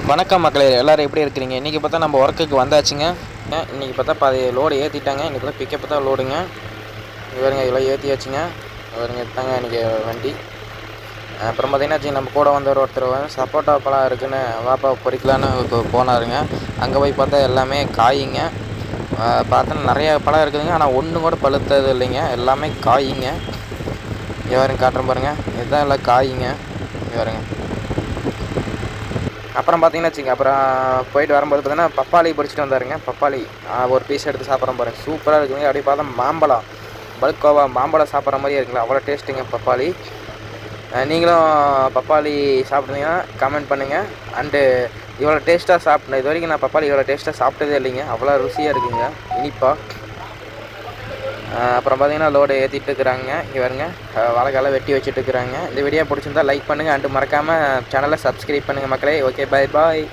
வணக்கம் மக்களே, எல்லோரும் எப்படி இருக்கிறீங்க? இன்றைக்கி பார்த்தா நம்ம ஒர்க்குக்கு வந்தாச்சுங்க. இன்றைக்கி பார்த்தா பாதி லோடு ஏற்றிட்டாங்க. இன்றைக்கி தான் பிக்கப் தான் லோடுங்க. இவருங்க இதெல்லாம் ஏற்றியாச்சுங்க. இவருங்க தாங்க இன்றைக்கி வண்டி. அப்புறம் பார்த்திங்கன்னா வச்சுங்க, நம்ம கூட வந்தவர் ஒருத்தர் சப்போட்டா பழம் இருக்குதுன்னு வாப்பா பொறிக்கலான்னு போனாருங்க. அங்கே போய் பார்த்தா எல்லாமே காய்ங்க. பார்த்தா நிறைய பழம் இருக்குதுங்க. ஆனால் ஒன்று கூட பழுத்தது இல்லைங்க, எல்லாமே காய்ங்க. இவருங்க காட்டுறேன் பாருங்கள், இதுதான் எல்லாம் காய்ங்க. இவருங்க அப்புறம் பார்த்தீங்கன்னா வச்சுங்க, அப்புறம் போயிட்டு வரும்போது பார்த்தீங்கன்னா பப்பாளி பறிச்சுட்டு வந்தாருங்க. பப்பாளி ஒரு பீஸ் எடுத்து சாப்பிட்றோம் பாருங்கள், சூப்பராக இருக்குதுங்க. அப்படியே பார்த்தா மாம்பழம், பல்கோவா மாம்பழம் சாப்பிட்ற மாதிரியே இருக்குங்களா, அவ்வளோ டேஸ்ட்டுங்க பப்பாளி. நீங்களும் பப்பாளி சாப்பிட்றீங்கன்னா கமெண்ட் பண்ணுங்கள். அண்டு இவ்வளோ டேஸ்ட்டாக சாப்பிட்ணும், இது வரைக்கும் நான் பப்பாளி இவ்வளோ டேஸ்ட்டாக சாப்பிட்டதே இல்லைங்க, அவ்வளோ ருசியாக இருக்குங்க, இனிப்பாக. அப்புறம் பார்த்தீங்கன்னா லோடு ஏற்றிட்டு இருக்கிறாங்க. இங்கே வருங்க, வாழைக்காலாம் வெட்டி வச்சுட்டு இருக்கிறாங்க. இந்த வீடியோ பிடிச்சிருந்தா லைக் பண்ணுங்கள். அண்டு மறக்காமல் சேனலை சப்ஸ்கிரைப் பண்ணுங்கள் மக்களே. ஓகே, பாய் பாய்.